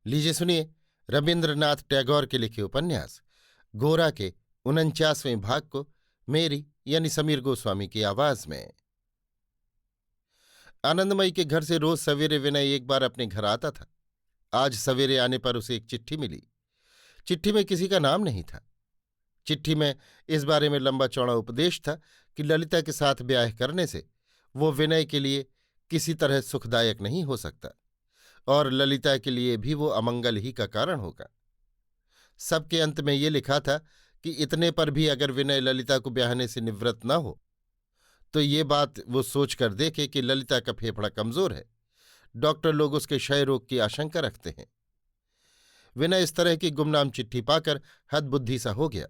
लीजिए सुनिए रविन्द्रनाथ टैगोर के लिखे उपन्यास गोरा के 49वें भाग को मेरी यानी समीर गोस्वामी की आवाज में। आनंदमयी के घर से रोज सवेरे विनय एक बार अपने घर आता था। आज सवेरे आने पर उसे एक चिट्ठी मिली। चिट्ठी में किसी का नाम नहीं था। चिट्ठी में इस बारे में लंबा चौड़ा उपदेश था कि ललिता के साथ ब्याह करने से वो विनय के लिए किसी तरह सुखदायक नहीं हो सकता और ललिता के लिए भी वो अमंगल ही का कारण होगा। सबके अंत में ये लिखा था कि इतने पर भी अगर विनय ललिता को ब्याहने से निवृत्त न हो तो ये बात वो सोच कर देखे कि ललिता का फेफड़ा कमजोर है। डॉक्टर लोग उसके क्षय रोग की आशंका रखते हैं। विनय इस तरह की गुमनाम चिट्ठी पाकर हदबुद्धि सा हो गया।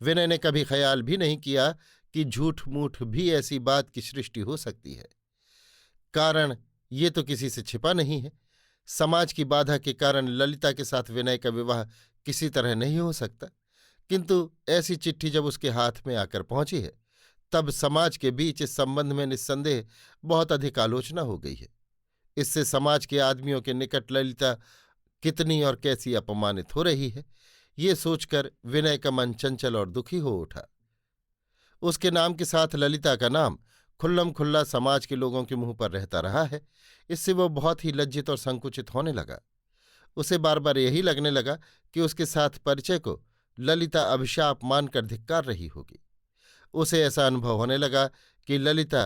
विनय ने कभी ख्याल भी नहीं किया कि झूठ मूठ भी ऐसी बात की सृष्टि हो सकती है। कारण ये तो किसी से छिपा नहीं है। समाज की बाधा के कारण ललिता के साथ विनय का विवाह किसी तरह नहीं हो सकता, किंतु ऐसी चिट्ठी जब उसके हाथ में आकर पहुंची है तब समाज के बीच इस संबंध में निस्संदेह बहुत अधिक आलोचना हो गई है। इससे समाज के आदमियों के निकट ललिता कितनी और कैसी अपमानित हो रही है, ये सोचकर विनय का मन चंचल और दुखी हो उठा। उसके नाम के साथ ललिता का नाम खुल्लम खुल्ला समाज के लोगों के मुंह पर रहता रहा है। इससे वो बहुत ही लज्जित और संकुचित होने लगा। उसे बार बार यही लगने लगा कि उसके साथ परिचय को ललिता अभिशाप मानकर धिक्कार रही होगी। उसे ऐसा अनुभव होने लगा कि ललिता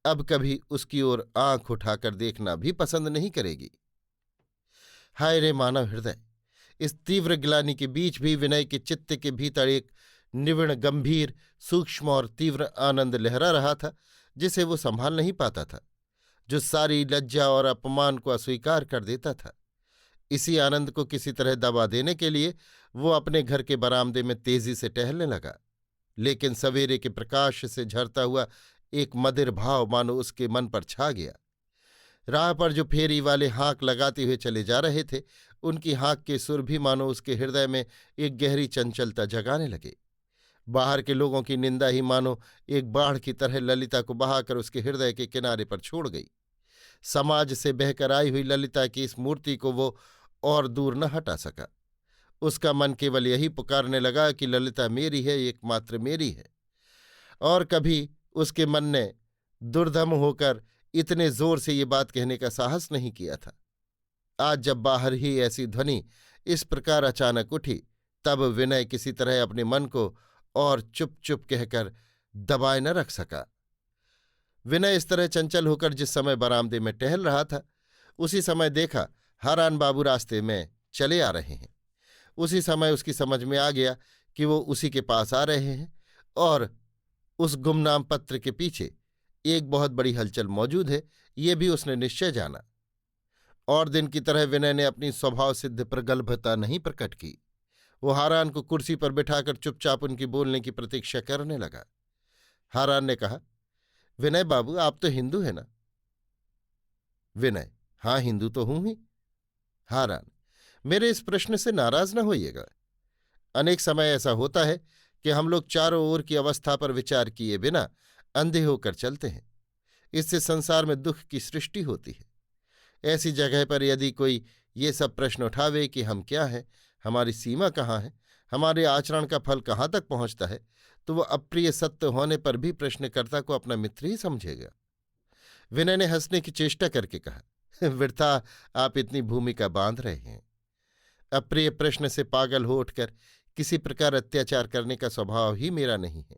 अब कभी उसकी ओर आंख उठाकर देखना भी पसंद नहीं करेगी। हाय रे मानव हृदय! इस तीव्र गिलानी के बीच भी विनय के चित्त के भीतर एक निविड़ गंभीर सूक्ष्म और तीव्र आनंद लहरा रहा था जिसे वो संभाल नहीं पाता था, जो सारी लज्जा और अपमान को अस्वीकार कर देता था। इसी आनंद को किसी तरह दबा देने के लिए वो अपने घर के बरामदे में तेजी से टहलने लगा। लेकिन सवेरे के प्रकाश से झरता हुआ एक मदिर भाव मानो उसके मन पर छा गया। राह पर जो फेरी वाले हाँक लगाते हुए चले जा रहे थे, उनकी हाँक के सुर भी मानो उसके हृदय में एक गहरी चंचलता जगाने लगे। बाहर के लोगों की निंदा ही मानो एक बाढ़ की तरह ललिता को बहाकर उसके हृदय के किनारे पर छोड़ गई। समाज से बहकर आई हुई ललिता की इस मूर्ति को वो और दूर न हटा सका। उसका मन केवल यही पुकारने लगा कि ललिता मेरी है, एकमात्र मेरी है। और कभी उसके मन ने दुर्दम होकर इतने जोर से ये बात कहने का साहस नहीं किया था। आज जब बाहर ही ऐसी ध्वनि इस प्रकार अचानक उठी तब विनय किसी तरह अपने मन को और चुप चुप कहकर दबाए न रख सका। विनय इस तरह चंचल होकर जिस समय बरामदे में टहल रहा था उसी समय देखा हारान बाबू रास्ते में चले आ रहे हैं। उसी समय उसकी समझ में आ गया कि वो उसी के पास आ रहे हैं और उस गुमनाम पत्र के पीछे एक बहुत बड़ी हलचल मौजूद है, ये भी उसने निश्चय जाना। और दिन की तरह विनय ने अपनी स्वभाव सिद्ध प्रगल्भता नहीं प्रकट की। वो हारान को कुर्सी पर बिठाकर चुपचाप उनकी बोलने की प्रतीक्षा करने लगा। हारान ने कहा, विनय बाबू आप तो हिंदू है ना? विनय, हाँ हिंदू तो हूं ही। हारान, मेरे इस प्रश्न से नाराज न होइएगा। अनेक समय ऐसा होता है कि हम लोग चारों ओर की अवस्था पर विचार किए बिना अंधे होकर चलते हैं। इससे संसार में दुख की सृष्टि होती है। ऐसी जगह पर यदि कोई ये सब प्रश्न उठावे कि हम क्या हैं, हमारी सीमा कहाँ है, हमारे आचरण का फल कहाँ तक पहुँचता है, तो वह अप्रिय सत्य होने पर भी प्रश्नकर्ता को अपना मित्र ही समझेगा। विनय ने हंसने की चेष्टा करके कहा, वृथा आप इतनी भूमिका बांध रहे हैं। अप्रिय प्रश्न से पागल हो उठकर किसी प्रकार अत्याचार करने का स्वभाव ही मेरा नहीं है।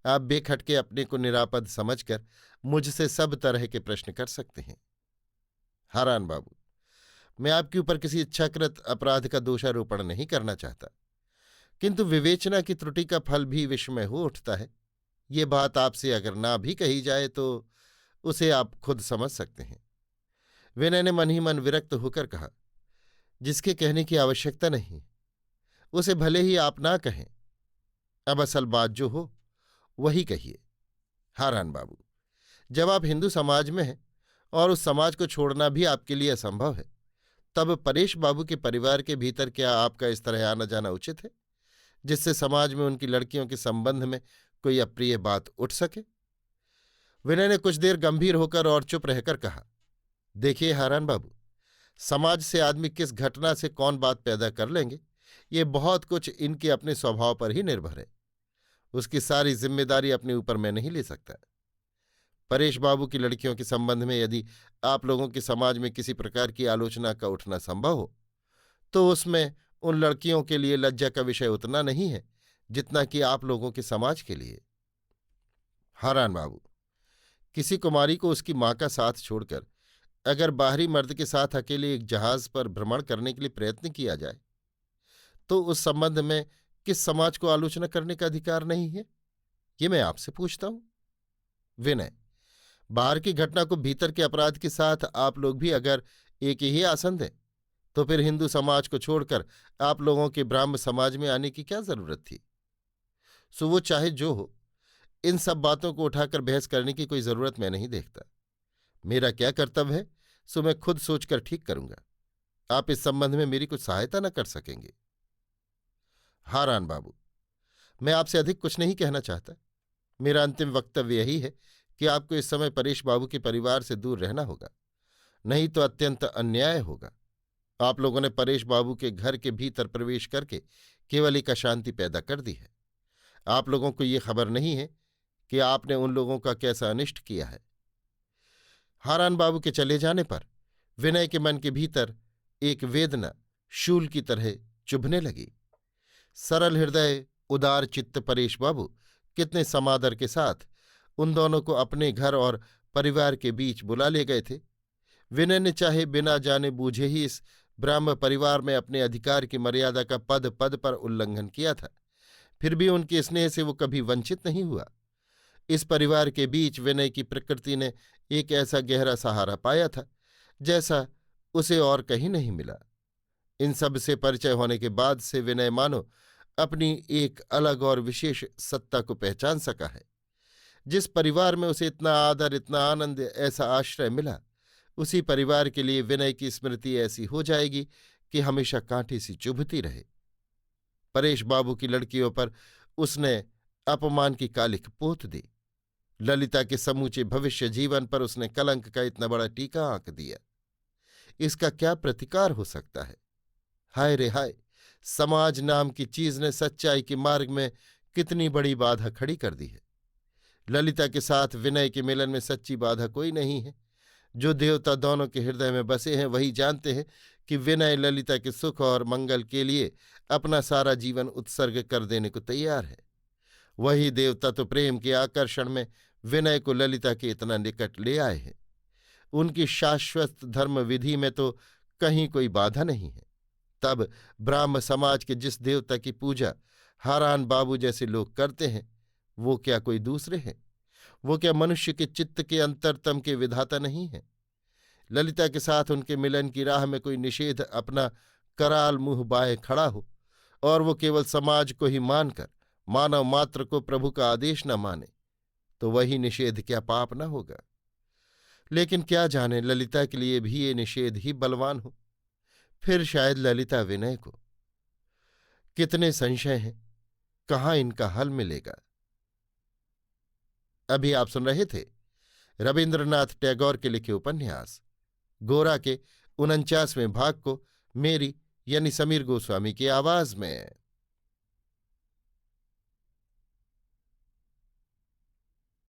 आप बेखटके अपने को निरापद समझकर मुझसे सब तरह के प्रश्न कर सकते हैं। हारान बाबू, मैं आपके ऊपर किसी इच्छाकृत अपराध का दोषारोपण नहीं करना चाहता, किंतु विवेचना की त्रुटि का फल भी विषमय हो उठता है। ये बात आपसे अगर ना भी कही जाए तो उसे आप खुद समझ सकते हैं। विनय ने मन ही मन विरक्त होकर कहा, जिसके कहने की आवश्यकता नहीं उसे भले ही आप ना कहें, अब असल बात जो हो वही कहिए। हारान बाबू, जब आप हिंदू समाज में हैं और उस समाज को छोड़ना भी आपके लिए असंभव है, तब परेश बाबू के परिवार के भीतर क्या आपका इस तरह आना जाना उचित है जिससे समाज में उनकी लड़कियों के संबंध में कोई अप्रिय बात उठ सके? विनय ने कुछ देर गंभीर होकर और चुप रहकर कहा, देखिए हारान बाबू, समाज से आदमी किस घटना से कौन बात पैदा कर लेंगे, ये बहुत कुछ इनके अपने स्वभाव पर ही निर्भर है। उसकी सारी जिम्मेदारी अपने ऊपर मैं नहीं ले सकता। परेश बाबू की लड़कियों के संबंध में यदि आप लोगों के समाज में किसी प्रकार की आलोचना का उठना संभव हो, तो उसमें उन लड़कियों के लिए लज्जा का विषय उतना नहीं है जितना कि आप लोगों के समाज के लिए। हारान बाबू, किसी कुमारी को उसकी मां का साथ छोड़कर अगर बाहरी मर्द के साथ अकेले एक जहाज पर भ्रमण करने के लिए प्रयत्न किया जाए, तो उस संबंध में किस समाज को आलोचना करने का अधिकार नहीं है, ये मैं आपसे पूछता हूं। विनय, बाहर की घटना को भीतर के अपराध के साथ आप लोग भी अगर एक ही आसन दें, तो फिर हिंदू समाज को छोड़कर आप लोगों के ब्राह्म समाज में आने की क्या जरूरत थी? सो वो चाहे जो हो, इन सब बातों को उठाकर बहस करने की कोई जरूरत मैं नहीं देखता। मेरा क्या कर्तव्य है, सो मैं खुद सोचकर ठीक करूंगा। आप इस संबंध में मेरी कुछ सहायता न कर सकेंगे? हारान बाबू, मैं आपसे अधिक कुछ नहीं कहना चाहता। मेरा अंतिम वक्तव्य यही है कि आपको इस समय परेश बाबू के परिवार से दूर रहना होगा, नहीं तो अत्यंत अन्याय होगा। आप लोगों ने परेश बाबू के घर के भीतर प्रवेश करके केवल एक अशांति पैदा कर दी है। आप लोगों को ये खबर नहीं है कि आपने उन लोगों का कैसा अनिष्ट किया है। हारान बाबू के चले जाने पर विनय के मन के भीतर एक वेदना शूल की तरह चुभने लगी। सरल हृदय उदार चित्त परेश बाबू कितने समादर के साथ उन दोनों को अपने घर और परिवार के बीच बुला ले गए थे। विनय ने चाहे बिना जाने बूझे ही इस ब्राह्म परिवार में अपने अधिकार की मर्यादा का पद पद पर उल्लंघन किया था, फिर भी उनके स्नेह से वो कभी वंचित नहीं हुआ। इस परिवार के बीच विनय की प्रकृति ने एक ऐसा गहरा सहारा पाया था जैसा उसे और कहीं नहीं मिला। इन सब से परिचय होने के बाद से विनय मानो अपनी एक अलग और विशेष सत्ता को पहचान सका है। जिस परिवार में उसे इतना आदर, इतना आनंद, ऐसा आश्रय मिला, उसी परिवार के लिए विनय की स्मृति ऐसी हो जाएगी कि हमेशा कांटे सी चुभती रहे। परेश बाबू की लड़कियों पर उसने अपमान की कालिख पोत दी। ललिता के समूचे भविष्य जीवन पर उसने कलंक का इतना बड़ा टीका आंक दिया। इसका क्या प्रतिकार हो सकता है? हाय रे हाय, समाज नाम की चीज ने सच्चाई के मार्ग में कितनी बड़ी बाधा खड़ी कर दी है। ललिता के साथ विनय के मिलन में सच्ची बाधा कोई नहीं है। जो देवता दोनों के हृदय में बसे हैं वही जानते हैं कि विनय ललिता के सुख और मंगल के लिए अपना सारा जीवन उत्सर्ग कर देने को तैयार है। वही देवता तो प्रेम के आकर्षण में विनय को ललिता के इतना निकट ले आए हैं। उनकी शाश्वत धर्म विधि में तो कहीं कोई बाधा नहीं है। तब ब्राह्म समाज के जिस देवता की पूजा हारान बाबू जैसे लोग करते हैं, वो क्या कोई दूसरे हैं? वो क्या मनुष्य के चित्त के अंतरतम के विधाता नहीं है? ललिता के साथ उनके मिलन की राह में कोई निषेध अपना कराल मुंह बाए खड़ा हो और वो केवल समाज को ही मानकर मानव मात्र को प्रभु का आदेश न माने, तो वही निषेध क्या पाप न होगा? लेकिन क्या जाने, ललिता के लिए भी ये निषेध ही बलवान हो। फिर शायद ललिता विनय को। कितने संशय हैं, कहाँ इनका हल मिलेगा? अभी आप सुन रहे थे रविन्द्रनाथ टैगोर के लिखे उपन्यास गोरा के 49वें भाग को मेरी यानी समीर गोस्वामी की आवाज में।